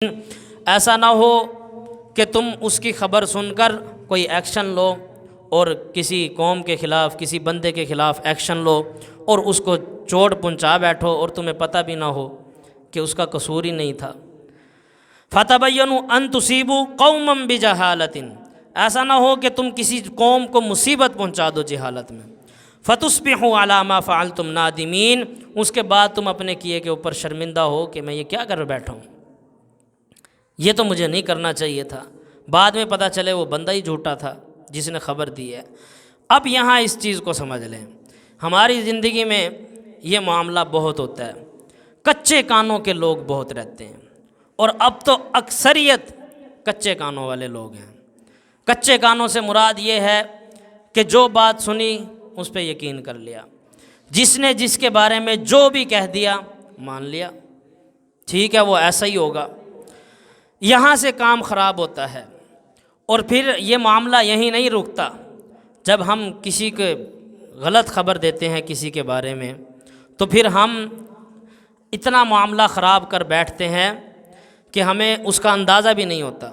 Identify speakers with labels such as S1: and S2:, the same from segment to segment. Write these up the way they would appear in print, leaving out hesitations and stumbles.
S1: ایسا نہ ہو کہ تم اس کی خبر سن کر کوئی ایکشن لو اور کسی قوم کے خلاف کسی بندے کے خلاف ایکشن لو اور اس کو چوٹ پہنچا بیٹھو اور تمہیں پتہ بھی نہ ہو کہ اس کا قصور ہی نہیں تھا۔ فَتَبَيَّنُوا أَن تُصِيبُوا قَوْمًا بِجَهَالَةٍ، ایسا نہ ہو کہ تم کسی قوم کو مصیبت پہنچا دو جہالت میں۔ فَتُصْبِحُوا عَلَىٰ مَا فَعَلْتُمْ نَادِمِينَ، اس کے بعد تم اپنے کیے کے اوپر شرمندہ ہو کہ میں یہ کیا کر بیٹھا ہوں، یہ تو مجھے نہیں کرنا چاہیے تھا۔ بعد میں پتہ چلے وہ بندہ ہی جھوٹا تھا جس نے خبر دی ہے۔ اب یہاں اس چیز کو سمجھ لیں، ہماری زندگی میں یہ معاملہ بہت ہوتا ہے، کچے کانوں کے لوگ بہت رہتے ہیں، اور اب تو اکثریت کچے کانوں والے لوگ ہیں۔ کچے کانوں سے مراد یہ ہے کہ جو بات سنی اس پہ یقین کر لیا، جس نے جس کے بارے میں جو بھی کہہ دیا مان لیا، ٹھیک ہے وہ ایسا ہی ہوگا۔ یہاں سے کام خراب ہوتا ہے، اور پھر یہ معاملہ یہیں نہیں رکتا۔ جب ہم کسی کو غلط خبر دیتے ہیں کسی کے بارے میں تو پھر ہم اتنا معاملہ خراب کر بیٹھتے ہیں کہ ہمیں اس کا اندازہ بھی نہیں ہوتا۔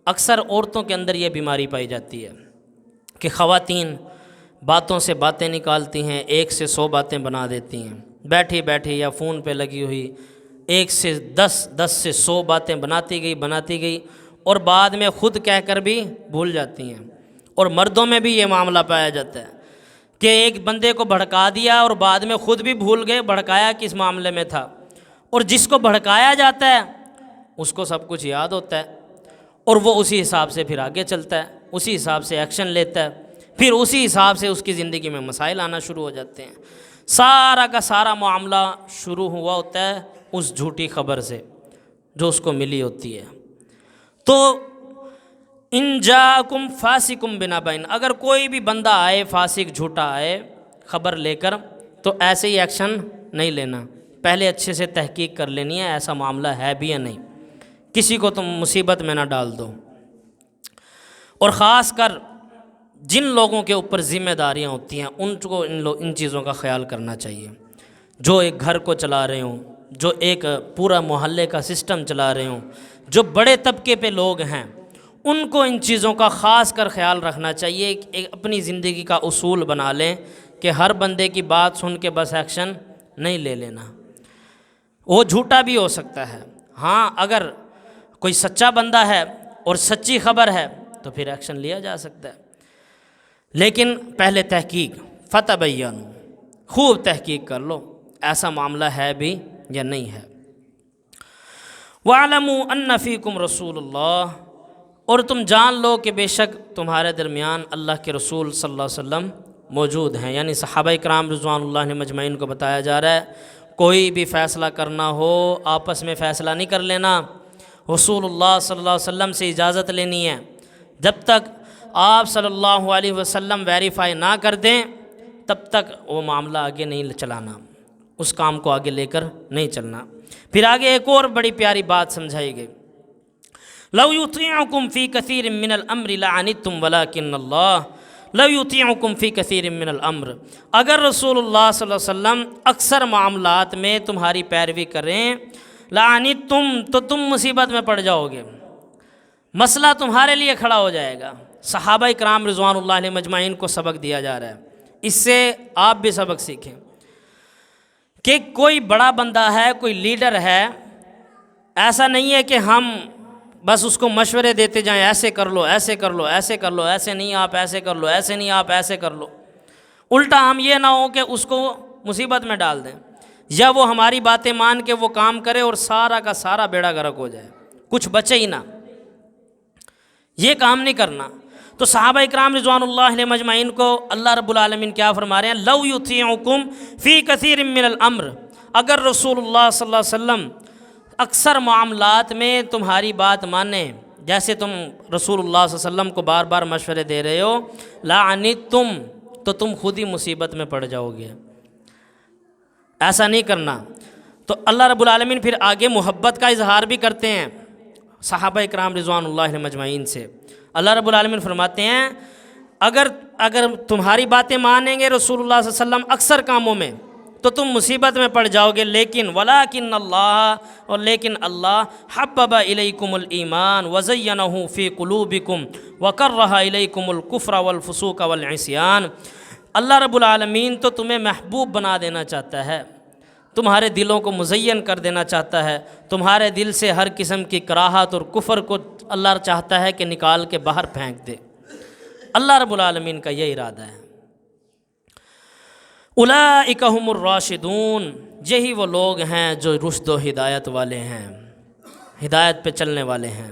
S1: اکثر عورتوں کے اندر یہ بیماری پائی جاتی ہے کہ خواتین باتوں سے باتیں نکالتی ہیں، 1 سے 100 باتیں بنا دیتی ہیں، بیٹھی بیٹھی یا فون پہ لگی ہوئی 1 سے 10 سے 100 باتیں بناتی گئی اور بعد میں خود کہہ کر بھی بھول جاتی ہیں۔ اور مردوں میں بھی یہ معاملہ پایا جاتا ہے کہ ایک بندے کو بھڑکا دیا اور بعد میں خود بھی بھول گئے بھڑکایا کس معاملے میں تھا، اور جس کو بھڑکایا جاتا ہے اس کو سب کچھ یاد ہوتا ہے، اور وہ اسی حساب سے پھر آگے چلتا ہے، اسی حساب سے ایکشن لیتا ہے، پھر اسی حساب سے اس کی زندگی میں مسائل آنا شروع ہو جاتے ہیں۔ سارا کا سارا معاملہ شروع ہوا ہوتا ہے اس جھوٹی خبر سے جو اس کو ملی ہوتی ہے۔ تو ان جاءکم فاسق بنبأ، اگر کوئی بھی بندہ آئے فاسق جھوٹا آئے خبر لے کر تو ایسے ہی ایکشن نہیں لینا، پہلے اچھے سے تحقیق کر لینی ہے ایسا معاملہ ہے بھی یا نہیں، کسی کو تم مصیبت میں نہ ڈال دو۔ اور خاص کر جن لوگوں کے اوپر ذمہ داریاں ہوتی ہیں ان کو ان چیزوں کا خیال کرنا چاہیے، جو ایک گھر کو چلا رہے ہوں، جو ایک پورا محلے کا سسٹم چلا رہے ہوں، جو بڑے طبقے پہ لوگ ہیں، ان کو ان چیزوں کا خاص کر خیال رکھنا چاہیے۔ ایک اپنی زندگی کا اصول بنا لیں کہ ہر بندے کی بات سن کے بس ایکشن نہیں لے لینا، وہ جھوٹا بھی ہو سکتا ہے، ہاں اگر کوئی سچا بندہ ہے اور سچی خبر ہے تو پھر ایکشن لیا جا سکتا ہے، لیکن پہلے تحقیق، فتبینوا، خوب تحقیق کر لو ایسا معاملہ ہے بھی یا نہیں ہے۔ وَاعْلَمُوا أَنَّ فِيكُمْ رَسُولُ اللَّهِ، اور تم جان لو کہ بے شک تمہارے درمیان اللہ کے رسول صلی اللہ علیہ وسلم موجود ہیں، یعنی صحابہ کرام رضوان اللہ علیہم اجمعین کو بتایا جا رہا ہے کوئی بھی فیصلہ کرنا ہو آپس میں فیصلہ نہیں کر لینا، رسول اللہ صلی اللہ علیہ وسلم سے اجازت لینی ہے۔ جب تک آپ صلی اللہ علیہ وسلم ویریفائی نہ کر دیں تب تک وہ معاملہ آگے نہیں چلانا، اس کام کو آگے لے کر نہیں چلنا۔ پھر آگے ایک اور بڑی پیاری بات سمجھائی گئی، لَوْ يُطِيعُكُمْ فِي كَثِيرٍ مِّنَ الْأَمْرِ لَعَنِتُّمْ وَلَٰكِنَّ اللَّهَ لَوْ يُطِيعُكُمْ فِي كَثِيرٍ مِّنَ الْأَمْرِ، اگر رسول اللہ صلی اللہ علیہ وسلم اکثر معاملات میں تمہاری پیروی کریں، لَعَنِتُّمْ، تو تم مصیبت میں پڑ جاؤ گے، مسئلہ تمہارے لیے کھڑا ہو جائے گا۔ صحابہ کرام رضوان اللہ علیہم اجمعین کو سبق دیا جا رہا ہے، اس سے آپ بھی سبق سیکھیں کہ کوئی بڑا بندہ ہے، کوئی لیڈر ہے، ایسا نہیں ہے کہ ہم بس اس کو مشورے دیتے جائیں، ایسے کر لو، ایسے کر لو، ایسے کر لو، ایسے نہیں آپ ایسے کر لو، ایسے نہیں آپ ایسے کر لو، الٹا ہم یہ نہ ہو کہ اس کو مصیبت میں ڈال دیں، یا وہ ہماری باتیں مان کے وہ کام کرے اور سارا کا سارا بیڑا غرق ہو جائے، کچھ بچے ہی نہ، یہ کام نہیں کرنا۔ تو صحابہ اکرام رضوان اللہ علیہم اجمعین کو اللہ رب العالمین کیا فرما رہے ہیں، لَوْ يُطِيعُكُمْ فِي كَثِيرٍ مِّنَ الْأَمْرِ، اگر رسول اللہ صلی اللہ علیہ وسلم اکثر معاملات میں تمہاری بات مانیں، جیسے تم رسول اللہ صلی اللہ علیہ وسلم کو بار بار مشورے دے رہے ہو، لَعَنِتُّمْ، تو تم خود ہی مصیبت میں پڑ جاؤ گے، ایسا نہیں کرنا۔ تو اللہ رب العالمین پھر آگے محبت کا اظہار بھی کرتے ہیں صحابہ اکرام رضوان اللہ علیہم اجمعین سے۔ اللہ رب العالمین فرماتے ہیں اگر تمہاری باتیں مانیں گے رسول اللہ صلی اللہ علیہ وسلم اکثر کاموں میں تو تم مصیبت میں پڑ جاؤ گے، لیکن ولیکن اللہ، اور لیکن اللہ حبب الیکم الایمان وزینہ فی قلوبکم وکرہ الیکم الکفر والفسوق والعصیان، اللہ رب العالمین تو تمہیں محبوب بنا دینا چاہتا ہے، تمہارے دلوں کو مزین کر دینا چاہتا ہے، تمہارے دل سے ہر قسم کی کراہت اور کفر کو اللہ چاہتا ہے کہ نکال کے باہر پھینک دے۔ اللہ رب العالمین کا یہ ارادہ ہے۔ اولئک ھم الراشدون، یہی وہ لوگ ہیں جو رشد و ہدایت والے ہیں، ہدایت پہ چلنے والے ہیں۔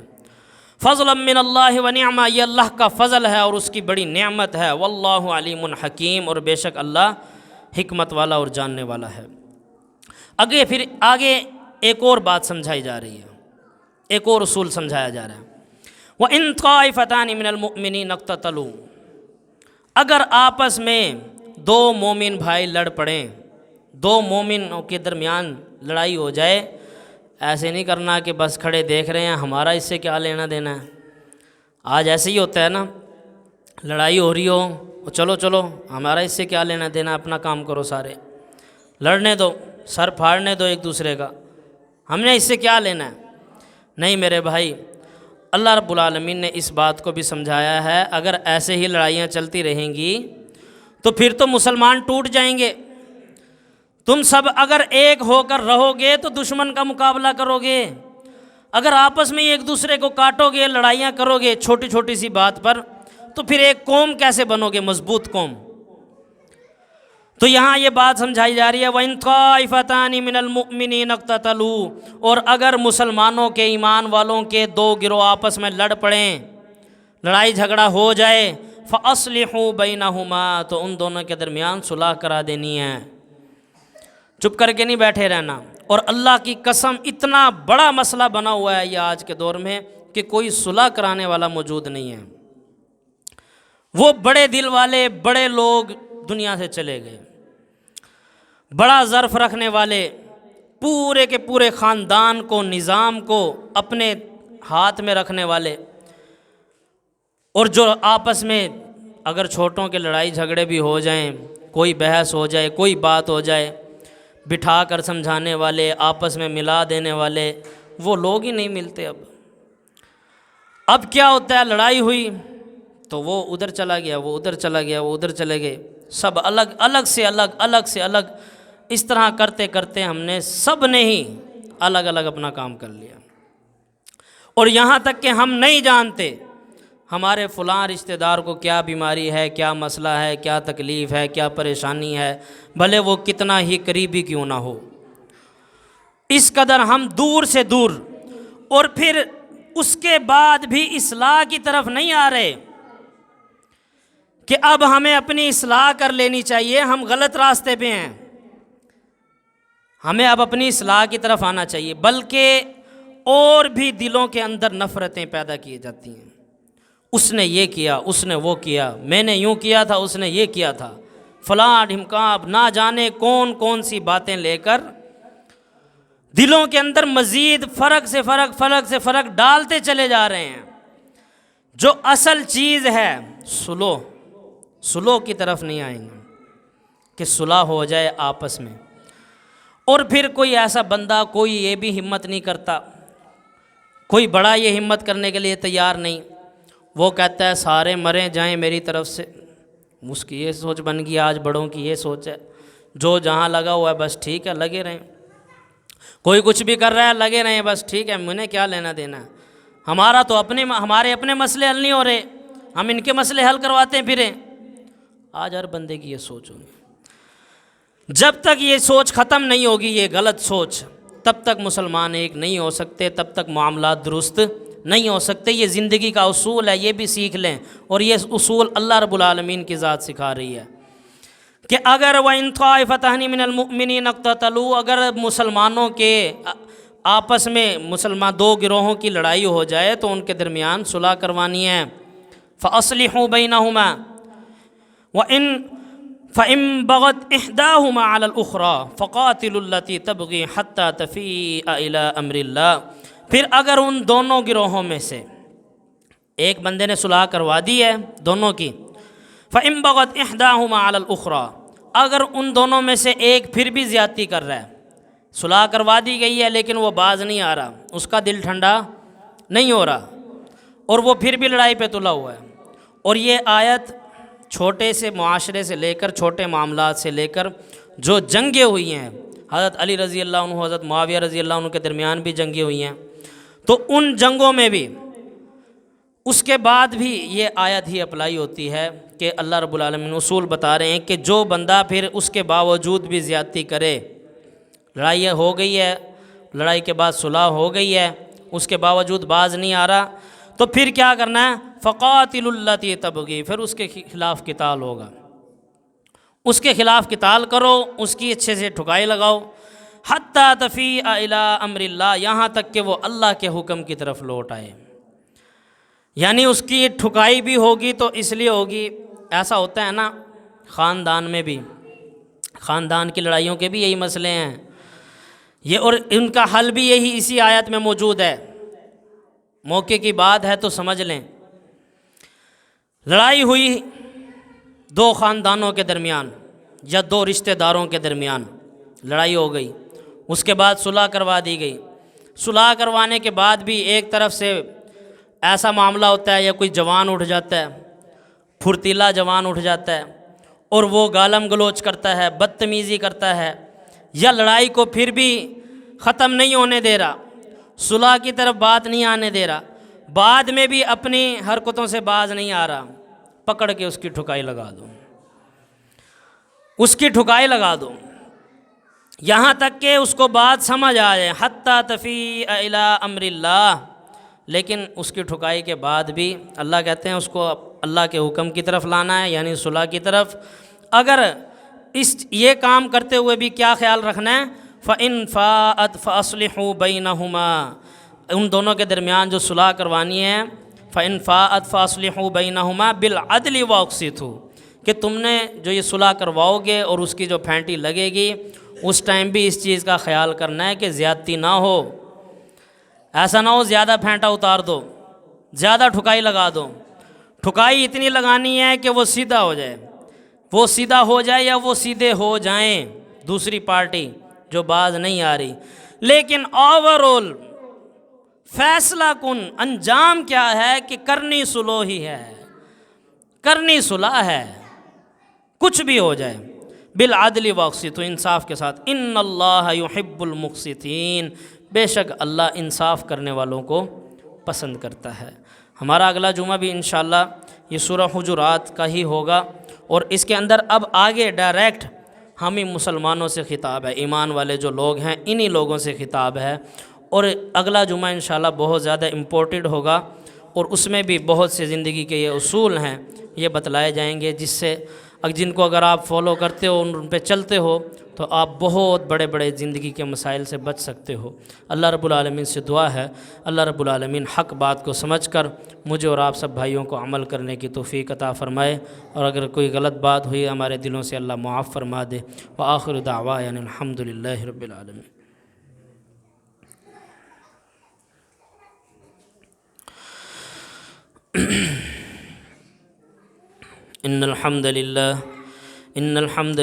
S1: فضلا من اللہ و نعمہ، یہ اللہ کا فضل ہے اور اس کی بڑی نعمت ہے۔ واللہ علیم حکیم، اور بے شک اللہ حکمت والا اور جاننے والا ہے۔ آگے ایک اور بات سمجھائی جا رہی ہے، ایک اور اصول سمجھایا جا رہا ہے۔ وَإِن طَائِفَتَانِ مِنَ الْمُؤْمِنِينَ اقْتَتَلُوا، اگر آپس میں دو مومن بھائی لڑ پڑیں، دو مومنوں کے درمیان لڑائی ہو جائے، ایسے نہیں کرنا کہ بس کھڑے دیکھ رہے ہیں، ہمارا اس سے کیا لینا دینا ہے۔ آج ایسے ہی ہوتا ہے نا، لڑائی ہو رہی ہو، چلو چلو ہمارا اس سے کیا لینا دینا، اپنا کام کرو، سارے لڑنے دو، سر پھاڑنے دو ایک دوسرے کا، ہم نے اس سے کیا لینا ہے۔ نہیں میرے بھائی، اللہ رب العالمین نے اس بات کو بھی سمجھایا ہے، اگر ایسے ہی لڑائیاں چلتی رہیں گی تو پھر تو مسلمان ٹوٹ جائیں گے۔ تم سب اگر ایک ہو کر رہو گے تو دشمن کا مقابلہ کرو گے، اگر آپس میں ایک دوسرے کو کاٹو گے، لڑائیاں کرو گے چھوٹی چھوٹی سی بات پر، تو پھر ایک قوم کیسے بنو گے، مضبوط قوم۔ تو یہاں یہ بات سمجھائی جا رہی ہے، وَإِن طَائِفَتَانِ مِنَ الْمُؤْمِنِينَ اقْتَتَلُوا، اور اگر مسلمانوں کے، ایمان والوں کے دو گروہ آپس میں لڑ پڑیں، لڑائی جھگڑا ہو جائے، فَأَصْلِحُوا بَيْنَهُمَا، تو ان دونوں کے درمیان صلح کرا دینی ہے، چپ کر کے نہیں بیٹھے رہنا۔ اور اللہ کی قسم اتنا بڑا مسئلہ بنا ہوا ہے یہ آج کے دور میں کہ کوئی صلح کرانے والا موجود نہیں ہے، وہ بڑے دل والے بڑے لوگ دنیا سے چلے گئے، بڑا ظرف رکھنے والے، پورے کے پورے خاندان کو، نظام کو اپنے ہاتھ میں رکھنے والے، اور جو آپس میں اگر چھوٹوں کے لڑائی جھگڑے بھی ہو جائیں، کوئی بحث ہو جائے، کوئی بات ہو جائے، بٹھا کر سمجھانے والے، آپس میں ملا دینے والے، وہ لوگ ہی نہیں ملتے۔ اب کیا ہوتا ہے، لڑائی ہوئی تو وہ ادھر چلا گیا، وہ ادھر چلا گیا، وہ ادھر چلے گئے، سب الگ الگ سے الگ، الگ سے الگ، اس طرح کرتے کرتے ہم نے سب نے ہی الگ الگ اپنا کام کر لیا، اور یہاں تک کہ ہم نہیں جانتے ہمارے فلاں رشتہ دار کو کیا بیماری ہے، کیا مسئلہ ہے، کیا تکلیف ہے، کیا پریشانی ہے، بھلے وہ کتنا ہی قریبی کیوں نہ ہو، اس قدر ہم دور سے دور، اور پھر اس کے بعد بھی اصلاح کی طرف نہیں آ رہے کہ اب ہمیں اپنی اصلاح کر لینی چاہیے، ہم غلط راستے پہ ہیں، ہمیں اب اپنی اصلاح کی طرف آنا چاہیے، بلکہ اور بھی دلوں کے اندر نفرتیں پیدا کی جاتی ہیں۔ اس نے یہ کیا، اس نے وہ کیا، میں نے یوں کیا تھا، اس نے یہ کیا تھا، فلاں ڈھمکاں، نہ جانے کون کون سی باتیں لے کر دلوں کے اندر مزید فرق سے فرق ڈالتے چلے جا رہے ہیں۔ جو اصل چیز ہے سلو کی طرف نہیں آئیں گے کہ صلح ہو جائے آپس میں، اور پھر کوئی ایسا بندہ، کوئی یہ بھی ہمت نہیں کرتا، کوئی بڑا یہ ہمت کرنے کے لیے تیار نہیں، وہ کہتا ہے سارے مریں جائیں میری طرف سے۔ اس کی یہ سوچ بن گئی، آج بڑوں کی یہ سوچ ہے، جو جہاں لگا ہوا ہے بس ٹھیک ہے، لگے رہیں، کوئی کچھ بھی کر رہا ہے لگے رہیں، بس ٹھیک ہے، مجھے کیا لینا دینا ہے، ہمارا تو ہمارے اپنے مسئلے حل نہیں ہو رہے، ہم ان کے مسئلے حل کرواتے پھریں۔ آج ہر بندے کی یہ سوچ ہوگی، جب تک یہ سوچ ختم نہیں ہوگی، یہ غلط سوچ، تب تک مسلمان ایک نہیں ہو سکتے، تب تک معاملات درست نہیں ہو سکتے۔ یہ زندگی کا اصول ہے، یہ بھی سیکھ لیں، اور یہ اصول اللہ رب العالمین کی ذات سکھا رہی ہے کہ اگر وَإِن طَائِفَتَانِ مِنَ الْمُؤْمِنِينَ اقْتَتَلُوا، اگر مسلمانوں کے آپس میں دو گروہوں کی لڑائی ہو جائے تو ان کے درمیان صلح کروانی ہے۔ فَأَصْلِحُوا بَيْنَهُمَا فَإِن بَغَتْ إِحْدَاهُمَا عَلَى الْأُخْرَى فَقَاتِلُوا الَّتِي تَبْغِي حَتَّى تَفِيءَ إِلَىٰ أَمْرِ اللَّهِ، پھر اگر ان دونوں گروہوں میں سے ایک بندے نے صلح کروا دی ہے دونوں کی، فَإِن بَغَتْ إِحْدَاهُمَا عَلَى الْأُخْرَى، اگر ان دونوں میں سے ایک پھر بھی زیادتی کر رہا ہے، صلح کروا دی گئی ہے لیکن وہ باز نہیں آ رہا، اس کا دل ٹھنڈا نہیں ہو رہا، اور وہ پھر بھی لڑائی پہ تلا ہوا ہے، اور یہ آیت چھوٹے سے معاشرے سے لے کر چھوٹے معاملات سے لے کر جو جنگیں ہوئی ہیں، حضرت علی رضی اللہ عنہ حضرت معاویہ رضی اللہ عنہ کے درمیان بھی جنگیں ہوئی ہیں، تو ان جنگوں میں بھی اس کے بعد بھی یہ آیت ہی اپلائی ہوتی ہے کہ اللہ رب العالمین اصول بتا رہے ہیں کہ جو بندہ پھر اس کے باوجود بھی زیادتی کرے، لڑائی ہو گئی ہے، لڑائی کے بعد صلح ہو گئی ہے، اس کے باوجود باز نہیں آ رہا، تو پھر کیا کرنا ہے؟ فَقَاتِلُوا الَّتِي تَبْغِي، پھر اس کے خلاف قتال ہوگا، اس کے خلاف قتال کرو، اس کی اچھے سے ٹھکائی لگاؤ، حَتَّى تَفِيءَ إِلَىٰ أَمْرِ اللَّهِ، یہاں تک کہ وہ اللہ کے حکم کی طرف لوٹ آئے۔ یعنی اس کی ٹھکائی بھی ہوگی تو اس لیے ہوگی، ایسا ہوتا ہے نا خاندان میں بھی، خاندان کی لڑائیوں کے بھی یہی مسئلے ہیں یہ، اور ان کا حل بھی یہی اسی آیت میں موجود ہے۔ موقع کی بات ہے تو سمجھ لیں، لڑائی ہوئی دو خاندانوں کے درمیان یا دو رشتہ داروں کے درمیان، لڑائی ہو گئی، اس کے بعد صلح کروا دی گئی، صلح کروانے کے بعد بھی ایک طرف سے ایسا معاملہ ہوتا ہے یا کوئی جوان اٹھ جاتا ہے، پھرتیلا جوان اٹھ جاتا ہے اور وہ گالم گلوچ کرتا ہے، بدتمیزی کرتا ہے، یا لڑائی کو پھر بھی ختم نہیں ہونے دے رہا، صلح کی طرف بات نہیں آنے دے رہا، بعد میں بھی اپنی حرکتوں سے باز نہیں آ رہا، پکڑ کے اس کی ٹھکائی لگا دو، اس کی ٹھکائی لگا دو، یہاں تک کہ اس کو بات سمجھ آ جائے، حتیٰ تفیء الی امر اللہ، لیکن اس کی ٹھکائی کے بعد بھی اللہ کہتے ہیں اس کو اللہ کے حکم کی طرف لانا ہے، یعنی صلح کی طرف۔ اگر یہ کام کرتے ہوئے بھی کیا خیال رکھنا ہے؟ فَإِن فَاءَتْ فَأَصْلِحُوا بَيْنَهُمَا، ان دونوں کے درمیان جو صلح کروانی ہے، فَإِن فَاءَتْ فَأَصْلِحُوا بَيْنَهُمَا بِالْعَدْلِ وَأَقْسِطُوا، کہ تم نے جو یہ صلح کرواؤ گے اور اس کی جو پھینٹی لگے گی اس ٹائم بھی اس چیز کا خیال کرنا ہے کہ زیادتی نہ ہو، ایسا نہ ہو زیادہ پھینٹا اتار دو، زیادہ ٹھکائی لگا دو، ٹھکائی اتنی لگانی ہے کہ وہ سیدھا ہو جائے، وہ سیدھا ہو جائے یا وہ سیدھے ہو جائیں دوسری پارٹی جو باز نہیں آ رہی، لیکن اوورآل فیصلہ کن انجام کیا ہے کہ کرنی صلح ہی ہے، کرنی صلح ہے، کچھ بھی ہو جائے، بالعدل واقسطوا، انصاف کے ساتھ، ان اللہ یحب المقسطین، بے شک اللہ انصاف کرنے والوں کو پسند کرتا ہے۔ ہمارا اگلا جمعہ بھی انشاءاللہ یہ سورہ حجرات کا ہی ہوگا، اور اس کے اندر اب آگے ڈائریکٹ ہم ہی مسلمانوں سے خطاب ہے، ایمان والے جو لوگ ہیں انہی لوگوں سے خطاب ہے، اور اگلا جمعہ انشاءاللہ بہت زیادہ امپورٹنٹ ہوگا، اور اس میں بھی بہت سے زندگی کے یہ اصول ہیں یہ بتلائے جائیں گے، جس سے جن کو اگر آپ فالو کرتے ہو، ان پہ چلتے ہو، تو آپ بہت بڑے بڑے زندگی کے مسائل سے بچ سکتے ہو۔ اللہ رب العالمین سے دعا ہے اللہ رب العالمین حق بات کو سمجھ کر مجھے اور آپ سب بھائیوں کو عمل کرنے کی توفیق عطا فرمائے، اور اگر کوئی غلط بات ہوئی ہمارے دلوں سے اللہ معاف فرما دے۔ وآخر دعوانا الحمدللہ رب العالمین۔ ان الحمد للہ نحمد